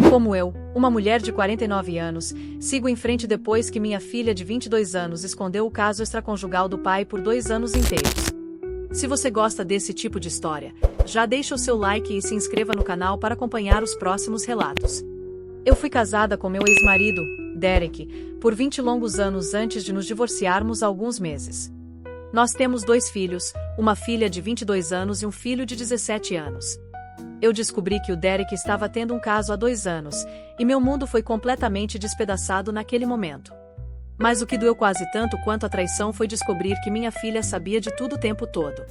Como eu, uma mulher de 49 anos, sigo em frente depois que minha filha de 22 anos escondeu o caso extraconjugal do pai por 2 anos inteiros. Se você gosta desse tipo de história, já deixa o seu like e se inscreva no canal para acompanhar os próximos relatos. Eu fui casada com meu ex-marido, Derek, por 20 longos anos antes de nos divorciarmos há alguns meses. Nós temos 2 filhos, uma filha de 22 anos e um filho de 17 anos. Eu descobri que o Derek estava tendo um caso há 2 anos, e meu mundo foi completamente despedaçado naquele momento. Mas o que doeu quase tanto quanto a traição foi descobrir que minha filha sabia de tudo o tempo todo.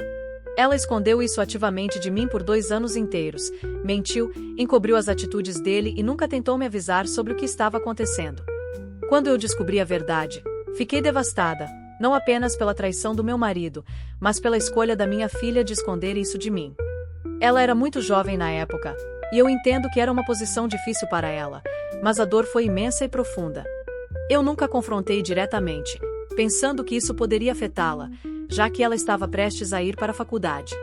Ela escondeu isso ativamente de mim por 2 anos inteiros, mentiu, encobriu as atitudes dele e nunca tentou me avisar sobre o que estava acontecendo. Quando eu descobri a verdade, fiquei devastada, não apenas pela traição do meu marido, mas pela escolha da minha filha de esconder isso de mim. Ela era muito jovem na época, e eu entendo que era uma posição difícil para ela, mas a dor foi imensa e profunda. Eu nunca a confrontei diretamente, pensando que isso poderia afetá-la, já que ela estava prestes a ir para a faculdade.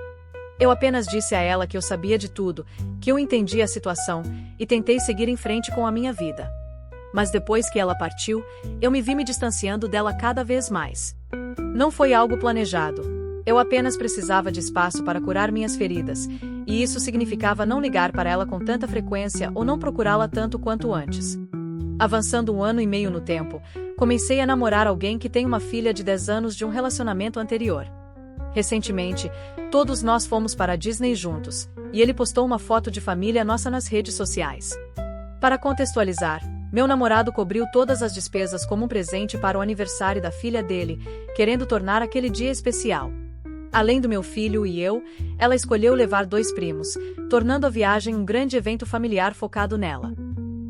Eu apenas disse a ela que eu sabia de tudo, que eu entendia a situação, e tentei seguir em frente com a minha vida. Mas depois que ela partiu, eu me vi me distanciando dela cada vez mais. Não foi algo planejado. Eu apenas precisava de espaço para curar minhas feridas, e isso significava não ligar para ela com tanta frequência ou não procurá-la tanto quanto antes. Avançando 1 ano e meio no tempo, comecei a namorar alguém que tem uma filha de 10 anos de um relacionamento anterior. Recentemente, todos nós fomos para a Disney juntos, e ele postou uma foto de família nossa nas redes sociais. Para contextualizar, meu namorado cobriu todas as despesas como um presente para o aniversário da filha dele, querendo tornar aquele dia especial. Além do meu filho e eu, ela escolheu levar 2 primos, tornando a viagem um grande evento familiar focado nela.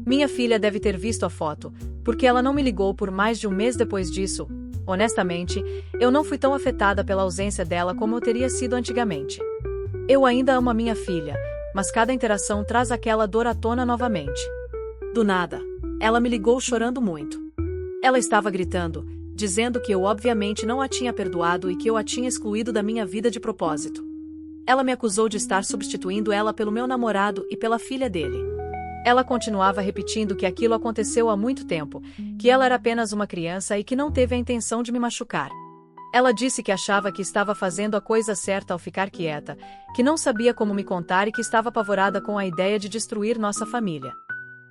Minha filha deve ter visto a foto, porque ela não me ligou por mais de 1 mês depois disso. Honestamente, eu não fui tão afetada pela ausência dela como eu teria sido antigamente. Eu ainda amo a minha filha, mas cada interação traz aquela dor à tona novamente. Do nada, ela me ligou chorando muito. Ela estava gritando, dizendo que eu obviamente não a tinha perdoado e que eu a tinha excluído da minha vida de propósito. Ela me acusou de estar substituindo ela pelo meu namorado e pela filha dele. Ela continuava repetindo que aquilo aconteceu há muito tempo, que ela era apenas uma criança e que não teve a intenção de me machucar. Ela disse que achava que estava fazendo a coisa certa ao ficar quieta, que não sabia como me contar e que estava apavorada com a ideia de destruir nossa família.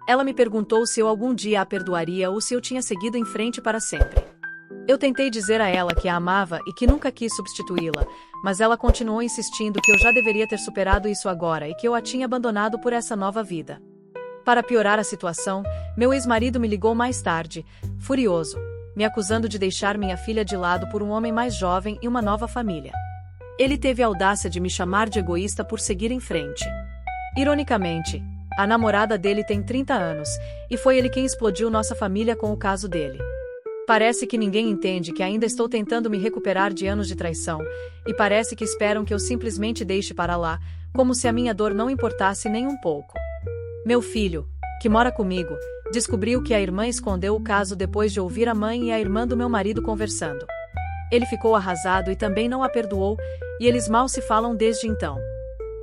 Ela me perguntou se eu algum dia a perdoaria ou se eu tinha seguido em frente para sempre. Eu tentei dizer a ela que a amava e que nunca quis substituí-la, mas ela continuou insistindo que eu já deveria ter superado isso agora e que eu a tinha abandonado por essa nova vida. Para piorar a situação, meu ex-marido me ligou mais tarde, furioso, me acusando de deixar minha filha de lado por um homem mais jovem e uma nova família. Ele teve a audácia de me chamar de egoísta por seguir em frente. Ironicamente, a namorada dele tem 30 anos, e foi ele quem explodiu nossa família com o caso dele. Parece que ninguém entende que ainda estou tentando me recuperar de anos de traição, e parece que esperam que eu simplesmente deixe para lá, como se a minha dor não importasse nem um pouco. Meu filho, que mora comigo, descobriu que a irmã escondeu o caso depois de ouvir a mãe e a irmã do meu marido conversando. Ele ficou arrasado e também não a perdoou, e eles mal se falam desde então.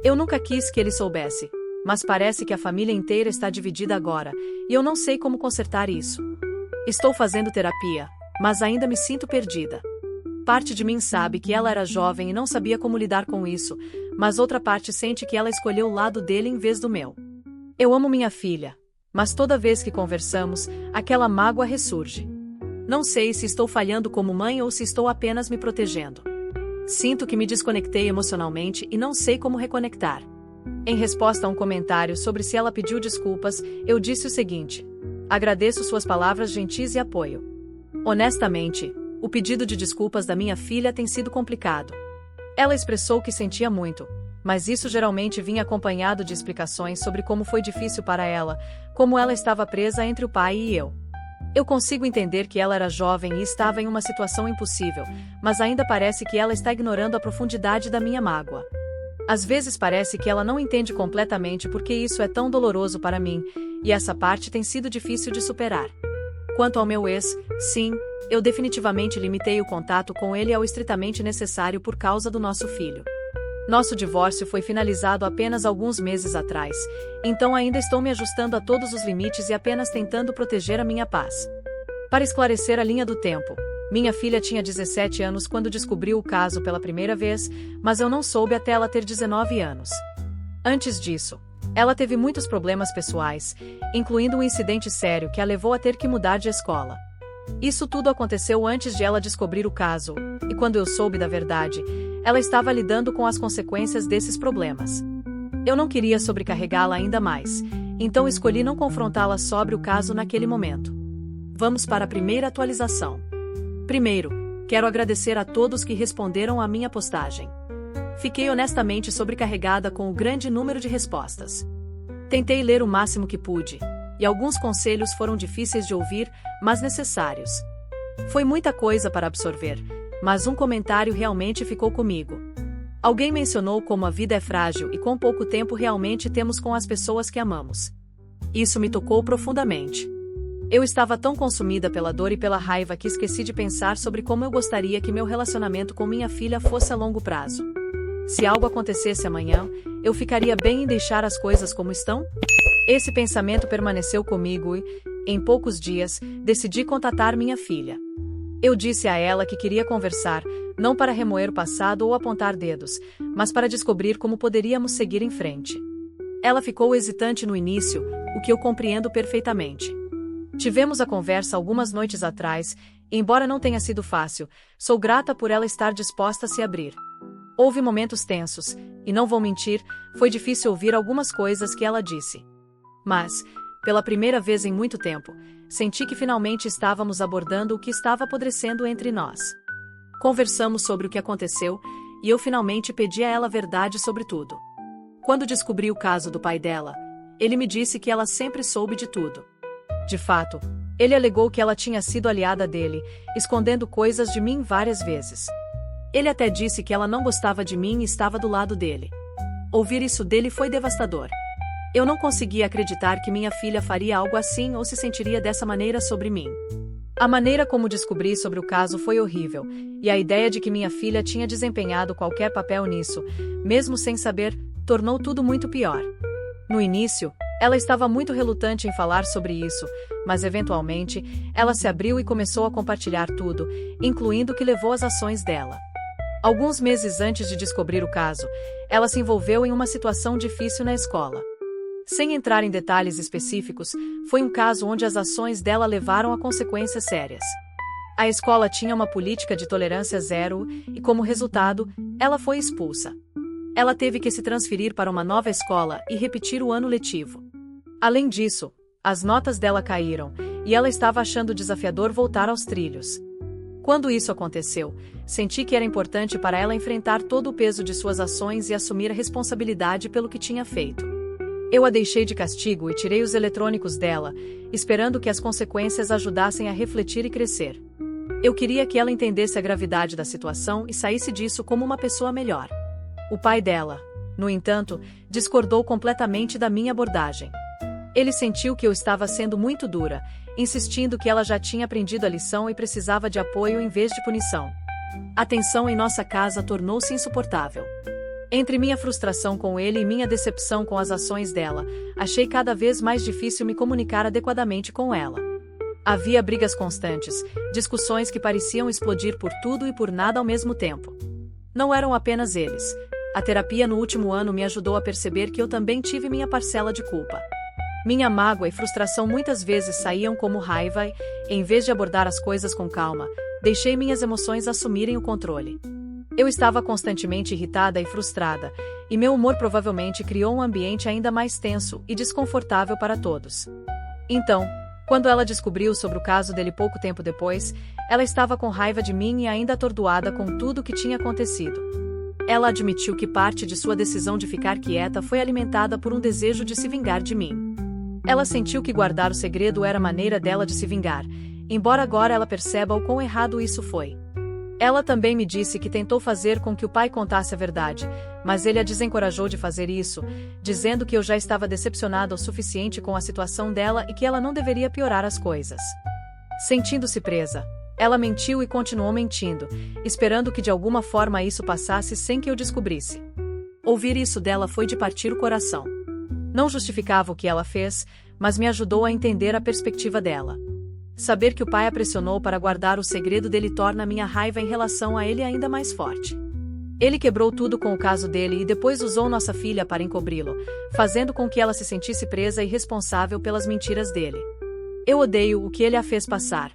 Eu nunca quis que ele soubesse, mas parece que a família inteira está dividida agora, e eu não sei como consertar isso. Estou fazendo terapia, mas ainda me sinto perdida. Parte de mim sabe que ela era jovem e não sabia como lidar com isso, mas outra parte sente que ela escolheu o lado dele em vez do meu. Eu amo minha filha, mas toda vez que conversamos, aquela mágoa ressurge. Não sei se estou falhando como mãe ou se estou apenas me protegendo. Sinto que me desconectei emocionalmente e não sei como reconectar. Em resposta a um comentário sobre se ela pediu desculpas, eu disse o seguinte: agradeço suas palavras gentis e apoio. Honestamente, o pedido de desculpas da minha filha tem sido complicado. Ela expressou que sentia muito, mas isso geralmente vinha acompanhado de explicações sobre como foi difícil para ela, como ela estava presa entre o pai e eu. Eu consigo entender que ela era jovem e estava em uma situação impossível, mas ainda parece que ela está ignorando a profundidade da minha mágoa. Às vezes parece que ela não entende completamente porque isso é tão doloroso para mim, e essa parte tem sido difícil de superar. Quanto ao meu ex, sim, eu definitivamente limitei o contato com ele ao estritamente necessário por causa do nosso filho. Nosso divórcio foi finalizado apenas alguns meses atrás, então ainda estou me ajustando a todos os limites e apenas tentando proteger a minha paz. Para esclarecer a linha do tempo, minha filha tinha 17 anos quando descobriu o caso pela primeira vez, mas eu não soube até ela ter 19 anos. Antes disso, ela teve muitos problemas pessoais, incluindo um incidente sério que a levou a ter que mudar de escola. Isso tudo aconteceu antes de ela descobrir o caso, e quando eu soube da verdade, ela estava lidando com as consequências desses problemas. Eu não queria sobrecarregá-la ainda mais, então escolhi não confrontá-la sobre o caso naquele momento. Vamos para a primeira atualização. Primeiro, quero agradecer a todos que responderam à minha postagem. Fiquei honestamente sobrecarregada com o grande número de respostas. Tentei ler o máximo que pude, e alguns conselhos foram difíceis de ouvir, mas necessários. Foi muita coisa para absorver, mas um comentário realmente ficou comigo. Alguém mencionou como a vida é frágil e quão pouco tempo realmente temos com as pessoas que amamos. Isso me tocou profundamente. Eu estava tão consumida pela dor e pela raiva que esqueci de pensar sobre como eu gostaria que meu relacionamento com minha filha fosse a longo prazo. Se algo acontecesse amanhã, eu ficaria bem em deixar as coisas como estão? Esse pensamento permaneceu comigo e, em poucos dias, decidi contatar minha filha. Eu disse a ela que queria conversar, não para remoer o passado ou apontar dedos, mas para descobrir como poderíamos seguir em frente. Ela ficou hesitante no início, o que eu compreendo perfeitamente. Tivemos a conversa algumas noites atrás, e embora não tenha sido fácil, sou grata por ela estar disposta a se abrir. Houve momentos tensos, e não vou mentir, foi difícil ouvir algumas coisas que ela disse. Mas, pela primeira vez em muito tempo, senti que finalmente estávamos abordando o que estava apodrecendo entre nós. Conversamos sobre o que aconteceu, e eu finalmente pedi a ela a verdade sobre tudo. Quando descobri o caso do pai dela, ele me disse que ela sempre soube de tudo. De fato, ele alegou que ela tinha sido aliada dele, escondendo coisas de mim várias vezes. Ele até disse que ela não gostava de mim e estava do lado dele. Ouvir isso dele foi devastador. Eu não conseguia acreditar que minha filha faria algo assim ou se sentiria dessa maneira sobre mim. A maneira como descobri sobre o caso foi horrível, e a ideia de que minha filha tinha desempenhado qualquer papel nisso, mesmo sem saber, tornou tudo muito pior. No início, ela estava muito relutante em falar sobre isso, mas eventualmente, ela se abriu e começou a compartilhar tudo, incluindo o que levou às ações dela. Alguns meses antes de descobrir o caso, ela se envolveu em uma situação difícil na escola. Sem entrar em detalhes específicos, foi um caso onde as ações dela levaram a consequências sérias. A escola tinha uma política de tolerância zero e, como resultado, ela foi expulsa. Ela teve que se transferir para uma nova escola e repetir o ano letivo. Além disso, as notas dela caíram, e ela estava achando desafiador voltar aos trilhos. Quando isso aconteceu, senti que era importante para ela enfrentar todo o peso de suas ações e assumir a responsabilidade pelo que tinha feito. Eu a deixei de castigo e tirei os eletrônicos dela, esperando que as consequências ajudassem a refletir e crescer. Eu queria que ela entendesse a gravidade da situação e saísse disso como uma pessoa melhor. O pai dela, no entanto, discordou completamente da minha abordagem. Ele sentiu que eu estava sendo muito dura, insistindo que ela já tinha aprendido a lição e precisava de apoio em vez de punição. A tensão em nossa casa tornou-se insuportável. Entre minha frustração com ele e minha decepção com as ações dela, achei cada vez mais difícil me comunicar adequadamente com ela. Havia brigas constantes, discussões que pareciam explodir por tudo e por nada ao mesmo tempo. Não eram apenas eles. A terapia no último ano me ajudou a perceber que eu também tive minha parcela de culpa. Minha mágoa e frustração muitas vezes saíam como raiva e, em vez de abordar as coisas com calma, deixei minhas emoções assumirem o controle. Eu estava constantemente irritada e frustrada, e meu humor provavelmente criou um ambiente ainda mais tenso e desconfortável para todos. Então, quando ela descobriu sobre o caso dele pouco tempo depois, ela estava com raiva de mim e ainda atordoada com tudo o que tinha acontecido. Ela admitiu que parte de sua decisão de ficar quieta foi alimentada por um desejo de se vingar de mim. Ela sentiu que guardar o segredo era a maneira dela de se vingar, embora agora ela perceba o quão errado isso foi. Ela também me disse que tentou fazer com que o pai contasse a verdade, mas ele a desencorajou de fazer isso, dizendo que eu já estava decepcionada o suficiente com a situação dela e que ela não deveria piorar as coisas. Sentindo-se presa, ela mentiu e continuou mentindo, esperando que de alguma forma isso passasse sem que eu descobrisse. Ouvir isso dela foi de partir o coração. Não justificava o que ela fez, mas me ajudou a entender a perspectiva dela. Saber que o pai a pressionou para guardar o segredo dele torna minha raiva em relação a ele ainda mais forte. Ele quebrou tudo com o caso dele e depois usou nossa filha para encobri-lo, fazendo com que ela se sentisse presa e responsável pelas mentiras dele. Eu odeio o que ele a fez passar.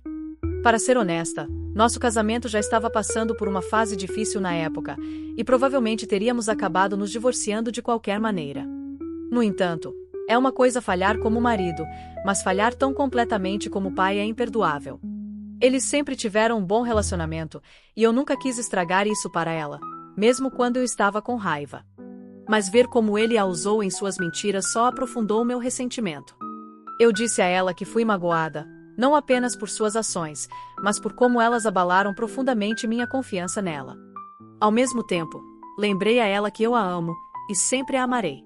Para ser honesta, nosso casamento já estava passando por uma fase difícil na época, e provavelmente teríamos acabado nos divorciando de qualquer maneira. No entanto, é uma coisa falhar como marido, mas falhar tão completamente como pai é imperdoável. Eles sempre tiveram um bom relacionamento, e eu nunca quis estragar isso para ela, mesmo quando eu estava com raiva. Mas ver como ele a usou em suas mentiras só aprofundou meu ressentimento. Eu disse a ela que fui magoada, não apenas por suas ações, mas por como elas abalaram profundamente minha confiança nela. Ao mesmo tempo, lembrei a ela que eu a amo, e sempre a amarei.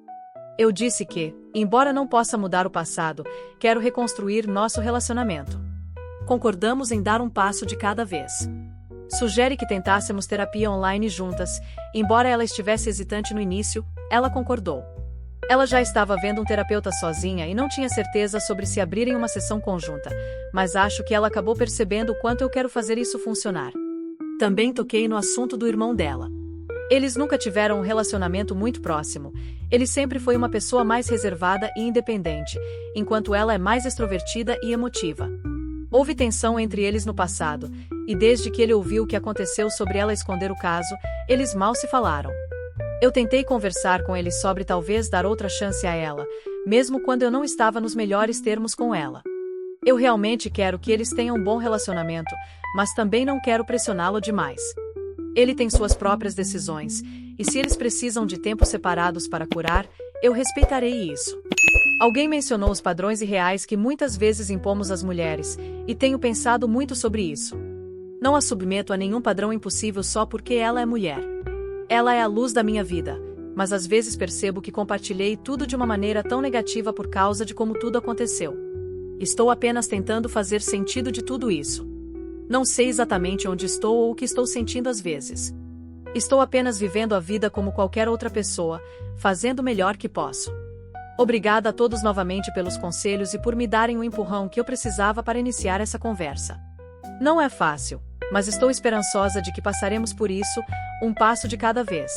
Eu disse que, embora não possa mudar o passado, quero reconstruir nosso relacionamento. Concordamos em dar um passo de cada vez. Sugere que tentássemos terapia online juntas, embora ela estivesse hesitante no início, ela concordou. Ela já estava vendo um terapeuta sozinha e não tinha certeza sobre se abrirem uma sessão conjunta, mas acho que ela acabou percebendo o quanto eu quero fazer isso funcionar. Também toquei no assunto do irmão dela. Eles nunca tiveram um relacionamento muito próximo. Ele sempre foi uma pessoa mais reservada e independente, enquanto ela é mais extrovertida e emotiva. Houve tensão entre eles no passado, e desde que ele ouviu o que aconteceu sobre ela esconder o caso, eles mal se falaram. Eu tentei conversar com ele sobre talvez dar outra chance a ela, mesmo quando eu não estava nos melhores termos com ela. Eu realmente quero que eles tenham um bom relacionamento, mas também não quero pressioná-lo demais. Ele tem suas próprias decisões, e se eles precisam de tempos separados para curar, eu respeitarei isso. Alguém mencionou os padrões irreais que muitas vezes impomos às mulheres, e tenho pensado muito sobre isso. Não a submeto a nenhum padrão impossível só porque ela é mulher. Ela é a luz da minha vida, mas às vezes percebo que compartilhei tudo de uma maneira tão negativa por causa de como tudo aconteceu. Estou apenas tentando fazer sentido de tudo isso. Não sei exatamente onde estou ou o que estou sentindo às vezes. Estou apenas vivendo a vida como qualquer outra pessoa, fazendo o melhor que posso. Obrigada a todos novamente pelos conselhos e por me darem o empurrão que eu precisava para iniciar essa conversa. Não é fácil, mas estou esperançosa de que passaremos por isso, um passo de cada vez.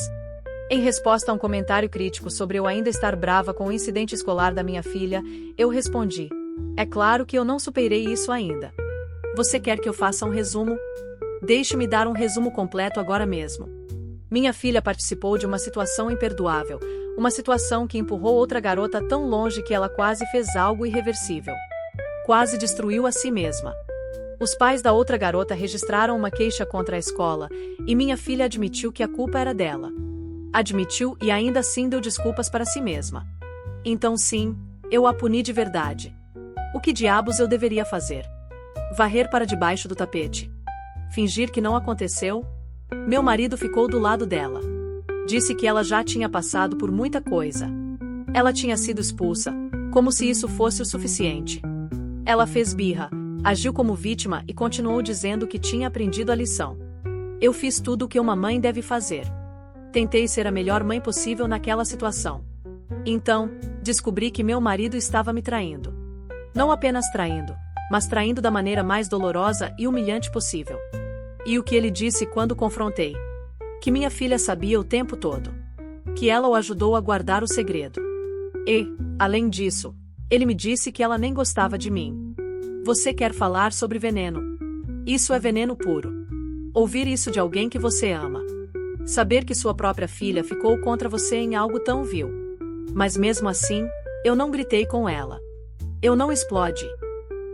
Em resposta a um comentário crítico sobre eu ainda estar brava com o incidente escolar da minha filha, eu respondi: é claro que eu não superei isso ainda. Você quer que eu faça um resumo? Deixe-me dar um resumo completo agora mesmo. Minha filha participou de uma situação imperdoável, uma situação que empurrou outra garota tão longe que ela quase fez algo irreversível. Quase destruiu a si mesma. Os pais da outra garota registraram uma queixa contra a escola, e minha filha admitiu que a culpa era dela. Admitiu e ainda assim deu desculpas para si mesma. Então sim, eu a puni de verdade. O que diabos eu deveria fazer? Varrer para debaixo do tapete? Fingir que não aconteceu? Meu marido ficou do lado dela. Disse que ela já tinha passado por muita coisa. Ela tinha sido expulsa, como se isso fosse o suficiente. Ela fez birra, agiu como vítima e continuou dizendo que tinha aprendido a lição. Eu fiz tudo o que uma mãe deve fazer. Tentei ser a melhor mãe possível naquela situação. Então, descobri que meu marido estava me traindo. Não apenas traindo, mas traindo da maneira mais dolorosa e humilhante possível. E o que ele disse quando confrontei? Que minha filha sabia o tempo todo. Que ela o ajudou a guardar o segredo. E, além disso, ele me disse que ela nem gostava de mim. Você quer falar sobre veneno? Isso é veneno puro. Ouvir isso de alguém que você ama. Saber que sua própria filha ficou contra você em algo tão vil. Mas mesmo assim, eu não gritei com ela. Eu não explodi.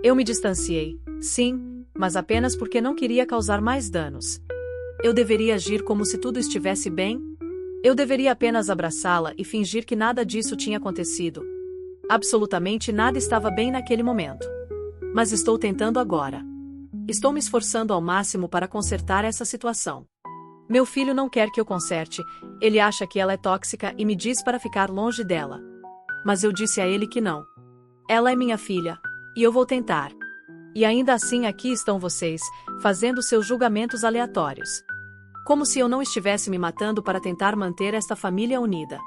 Eu me distanciei, sim, mas apenas porque não queria causar mais danos. Eu deveria agir como se tudo estivesse bem? Eu deveria apenas abraçá-la e fingir que nada disso tinha acontecido. Absolutamente nada estava bem naquele momento. Mas estou tentando agora. Estou me esforçando ao máximo para consertar essa situação. Meu filho não quer que eu conserte, ele acha que ela é tóxica e me diz para ficar longe dela. Mas eu disse a ele que não. Ela é minha filha, e eu vou tentar. E ainda assim aqui estão vocês, fazendo seus julgamentos aleatórios. Como se eu não estivesse me matando para tentar manter esta família unida.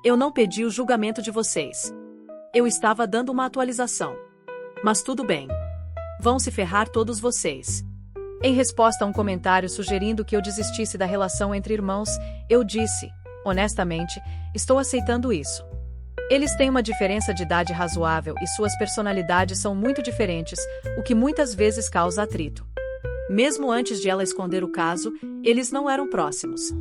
Eu não pedi o julgamento de vocês. Eu estava dando uma atualização. Mas tudo bem. Vão se ferrar todos vocês. Em resposta a um comentário sugerindo que eu desistisse da relação entre irmãos, eu disse, honestamente, estou aceitando isso. Eles têm uma diferença de idade razoável e suas personalidades são muito diferentes, o que muitas vezes causa atrito. Mesmo antes de ela esconder o caso, eles não eram próximos.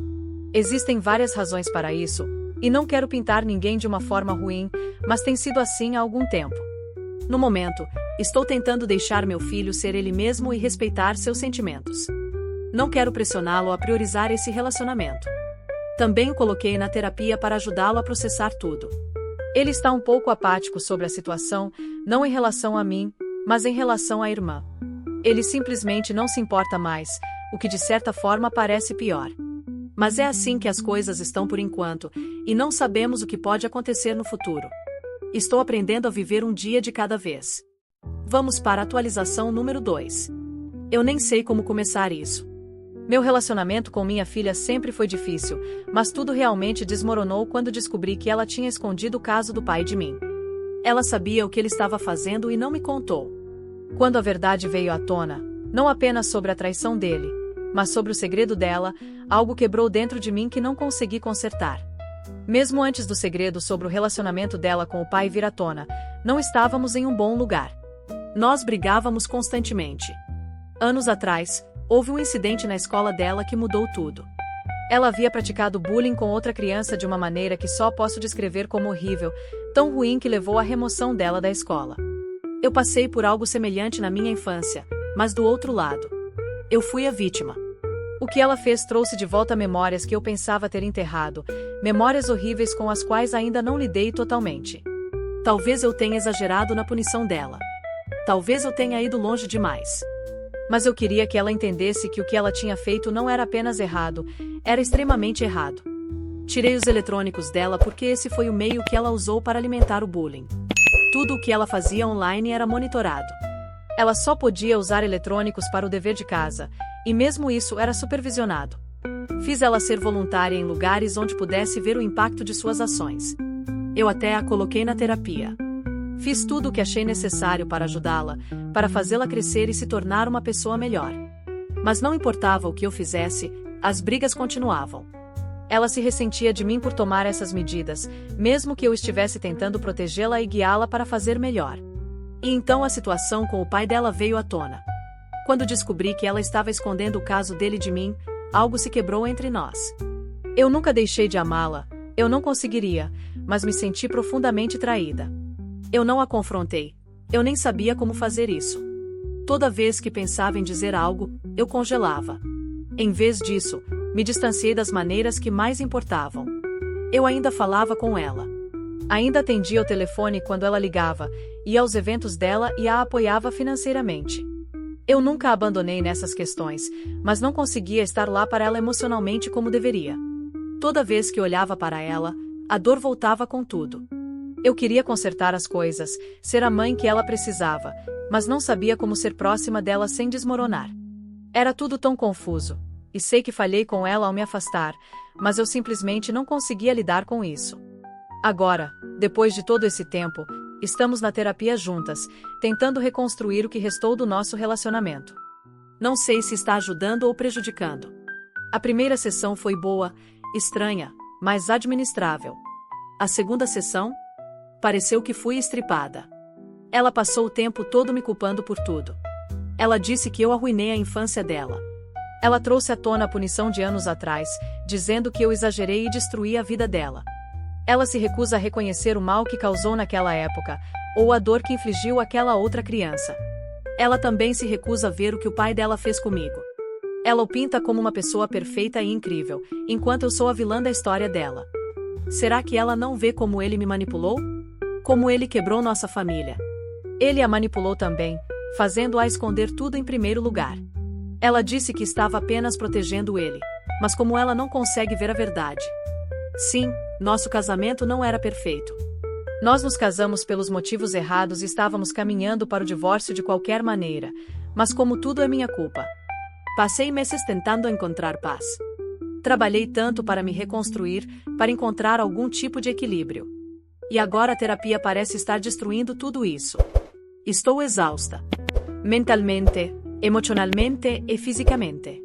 Existem várias razões para isso, e não quero pintar ninguém de uma forma ruim, mas tem sido assim há algum tempo. No momento, estou tentando deixar meu filho ser ele mesmo e respeitar seus sentimentos. Não quero pressioná-lo a priorizar esse relacionamento. Também o coloquei na terapia para ajudá-lo a processar tudo. Ele está um pouco apático sobre a situação, não em relação a mim, mas em relação à irmã. Ele simplesmente não se importa mais, o que de certa forma parece pior. Mas é assim que as coisas estão por enquanto, e não sabemos o que pode acontecer no futuro. Estou aprendendo a viver um dia de cada vez. Vamos para a atualização número 2. Eu nem sei como começar isso. Meu relacionamento com minha filha sempre foi difícil, mas tudo realmente desmoronou quando descobri que ela tinha escondido o caso do pai de mim. Ela sabia o que ele estava fazendo e não me contou. Quando a verdade veio à tona, não apenas sobre a traição dele, mas sobre o segredo dela, algo quebrou dentro de mim que não consegui consertar. Mesmo antes do segredo sobre o relacionamento dela com o pai vir à tona, não estávamos em um bom lugar. Nós brigávamos constantemente. Anos atrás, houve um incidente na escola dela que mudou tudo. Ela havia praticado bullying com outra criança de uma maneira que só posso descrever como horrível, tão ruim que levou à remoção dela da escola. Eu passei por algo semelhante na minha infância, mas do outro lado. Eu fui a vítima. O que ela fez trouxe de volta memórias que eu pensava ter enterrado, memórias horríveis com as quais ainda não lidei totalmente. Talvez eu tenha exagerado na punição dela. Talvez eu tenha ido longe demais. Mas eu queria que ela entendesse que o que ela tinha feito não era apenas errado, era extremamente errado. Tirei os eletrônicos dela porque esse foi o meio que ela usou para alimentar o bullying. Tudo o que ela fazia online era monitorado. Ela só podia usar eletrônicos para o dever de casa, e mesmo isso era supervisionado. Fiz ela ser voluntária em lugares onde pudesse ver o impacto de suas ações. Eu até a coloquei na terapia. Fiz tudo o que achei necessário para ajudá-la, para fazê-la crescer e se tornar uma pessoa melhor. Mas não importava o que eu fizesse, as brigas continuavam. Ela se ressentia de mim por tomar essas medidas, mesmo que eu estivesse tentando protegê-la e guiá-la para fazer melhor. E então a situação com o pai dela veio à tona. Quando descobri que ela estava escondendo o caso dele de mim, algo se quebrou entre nós. Eu nunca deixei de amá-la, eu não conseguiria, mas me senti profundamente traída. Eu não a confrontei, eu nem sabia como fazer isso. Toda vez que pensava em dizer algo, eu congelava. Em vez disso, me distanciei das maneiras que mais importavam. Eu ainda falava com ela. Ainda atendia o telefone quando ela ligava, ia aos eventos dela e a apoiava financeiramente. Eu nunca a abandonei nessas questões, mas não conseguia estar lá para ela emocionalmente como deveria. Toda vez que olhava para ela, a dor voltava com tudo. Eu queria consertar as coisas, ser a mãe que ela precisava, mas não sabia como ser próxima dela sem desmoronar. Era tudo tão confuso, e sei que falhei com ela ao me afastar, mas eu simplesmente não conseguia lidar com isso. Agora, depois de todo esse tempo, estamos na terapia juntas, tentando reconstruir o que restou do nosso relacionamento. Não sei se está ajudando ou prejudicando. A primeira sessão foi boa, estranha, mas administrável. A segunda sessão? Pareceu que fui estripada. Ela passou o tempo todo me culpando por tudo. Ela disse que eu arruinei a infância dela. Ela trouxe à tona a punição de anos atrás, dizendo que eu exagerei e destruí a vida dela. Ela se recusa a reconhecer o mal que causou naquela época, ou a dor que infligiu àquela outra criança. Ela também se recusa a ver o que o pai dela fez comigo. Ela o pinta como uma pessoa perfeita e incrível, enquanto eu sou a vilã da história dela. Será que ela não vê como ele me manipulou? Como ele quebrou nossa família? Ele a manipulou também, fazendo-a esconder tudo em primeiro lugar. Ela disse que estava apenas protegendo ele, mas como ela não consegue ver a verdade. Sim, nosso casamento não era perfeito. Nós nos casamos pelos motivos errados e estávamos caminhando para o divórcio de qualquer maneira, mas como tudo é minha culpa. Passei meses tentando encontrar paz. Trabalhei tanto para me reconstruir, para encontrar algum tipo de equilíbrio. E agora a terapia parece estar destruindo tudo isso. Estou exausta. Mentalmente, emocionalmente e fisicamente.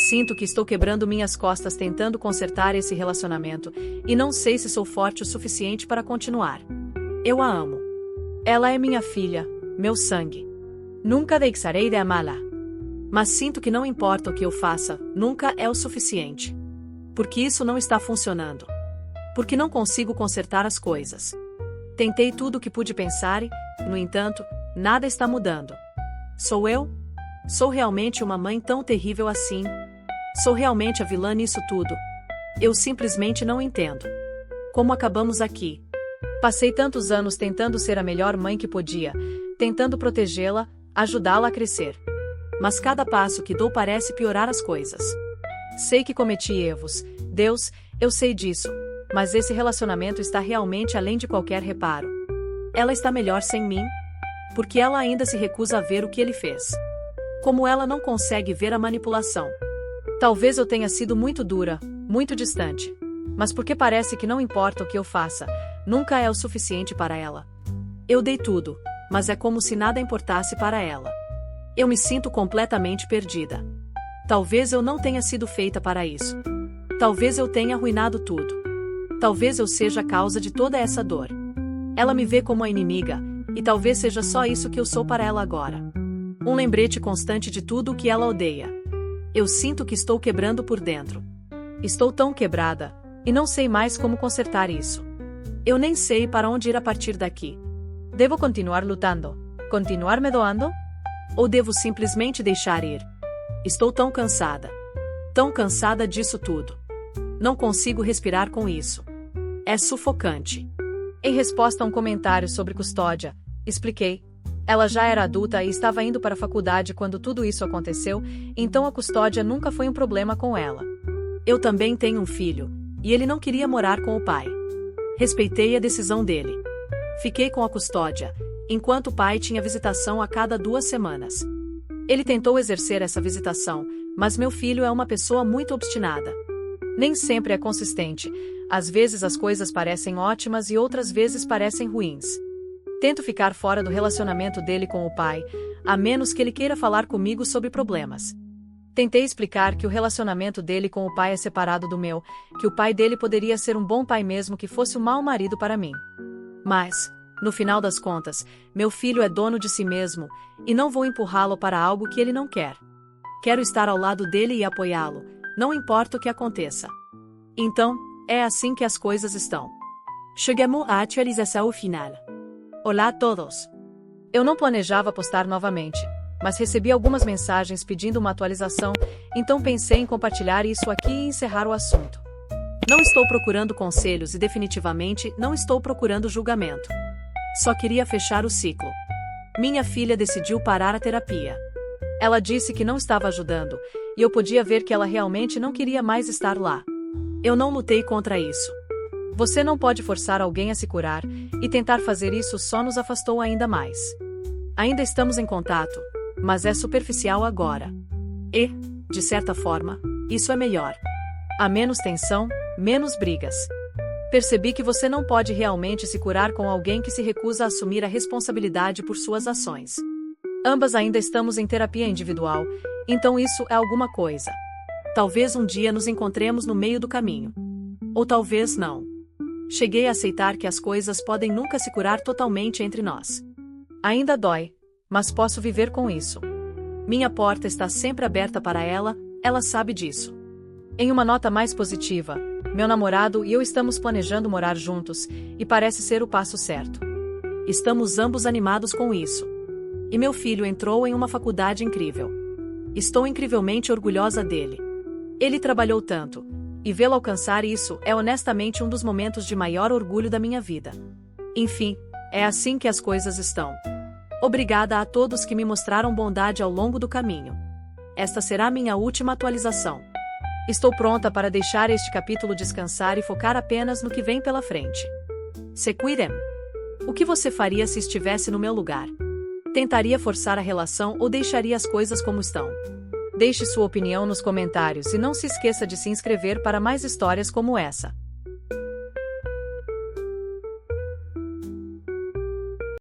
Sinto que estou quebrando minhas costas tentando consertar esse relacionamento, e não sei se sou forte o suficiente para continuar. Eu a amo. Ela é minha filha, meu sangue. Nunca deixarei de amá-la. Mas sinto que não importa o que eu faça, nunca é o suficiente. Porque isso não está funcionando. Porque não consigo consertar as coisas. Tentei tudo o que pude pensar e, no entanto, nada está mudando. Sou eu? Sou realmente uma mãe tão terrível assim? Sou realmente a vilã nisso tudo? Eu simplesmente não entendo. Como acabamos aqui? Passei tantos anos tentando ser a melhor mãe que podia, tentando protegê-la, ajudá-la a crescer. Mas cada passo que dou parece piorar as coisas. Sei que cometi erros, Deus, eu sei disso, mas esse relacionamento está realmente além de qualquer reparo. Ela está melhor sem mim? Porque ela ainda se recusa a ver o que ele fez. Como ela não consegue ver a manipulação. Talvez eu tenha sido muito dura, muito distante. Mas porque parece que não importa o que eu faça, nunca é o suficiente para ela. Eu dei tudo, mas é como se nada importasse para ela. Eu me sinto completamente perdida. Talvez eu não tenha sido feita para isso. Talvez eu tenha arruinado tudo. Talvez eu seja a causa de toda essa dor. Ela me vê como a inimiga, e talvez seja só isso que eu sou para ela agora. Um lembrete constante de tudo o que ela odeia. Eu sinto que estou quebrando por dentro. Estou tão quebrada, e não sei mais como consertar isso. Eu nem sei para onde ir a partir daqui. Devo continuar lutando? Continuar me doando? Ou devo simplesmente deixar ir? Estou tão cansada. Tão cansada disso tudo. Não consigo respirar com isso. É sufocante. Em resposta a um comentário sobre custódia, expliquei. Ela já era adulta e estava indo para a faculdade quando tudo isso aconteceu, então a custódia nunca foi um problema com ela. Eu também tenho um filho, e ele não queria morar com o pai. Respeitei a decisão dele. Fiquei com a custódia, enquanto o pai tinha visitação a cada 2 semanas. Ele tentou exercer essa visitação, mas meu filho é uma pessoa muito obstinada. Nem sempre é consistente, às vezes as coisas parecem ótimas e outras vezes parecem ruins. Tento ficar fora do relacionamento dele com o pai, a menos que ele queira falar comigo sobre problemas. Tentei explicar que o relacionamento dele com o pai é separado do meu, que o pai dele poderia ser um bom pai mesmo que fosse um mau marido para mim. Mas, no final das contas, meu filho é dono de si mesmo, e não vou empurrá-lo para algo que ele não quer. Quero estar ao lado dele e apoiá-lo, não importa o que aconteça. Então, é assim que as coisas estão. Chegamos à atualização final. Olá a todos! Eu não planejava postar novamente, mas recebi algumas mensagens pedindo uma atualização, então pensei em compartilhar isso aqui e encerrar o assunto. Não estou procurando conselhos e definitivamente não estou procurando julgamento. Só queria fechar o ciclo. Minha filha decidiu parar a terapia. Ela disse que não estava ajudando, e eu podia ver que ela realmente não queria mais estar lá. Eu não lutei contra isso. Você não pode forçar alguém a se curar, e tentar fazer isso só nos afastou ainda mais. Ainda estamos em contato, mas é superficial agora. E, de certa forma, isso é melhor. Há menos tensão, menos brigas. Percebi que você não pode realmente se curar com alguém que se recusa a assumir a responsabilidade por suas ações. Ambas ainda estamos em terapia individual, então isso é alguma coisa. Talvez um dia nos encontremos no meio do caminho. Ou talvez não. Cheguei a aceitar que as coisas podem nunca se curar totalmente entre nós. Ainda dói, mas posso viver com isso. Minha porta está sempre aberta para ela, ela sabe disso. Em uma nota mais positiva, meu namorado e eu estamos planejando morar juntos, e parece ser o passo certo. Estamos ambos animados com isso. E meu filho entrou em uma faculdade incrível. Estou incrivelmente orgulhosa dele. Ele trabalhou tanto, e vê-lo alcançar isso é honestamente um dos momentos de maior orgulho da minha vida. Enfim, é assim que as coisas estão. Obrigada a todos que me mostraram bondade ao longo do caminho. Esta será minha última atualização. Estou pronta para deixar este capítulo descansar e focar apenas no que vem pela frente. Se cuidem. O que você faria se estivesse no meu lugar? Tentaria forçar a relação ou deixaria as coisas como estão? Deixe sua opinião nos comentários e não se esqueça de se inscrever para mais histórias como essa.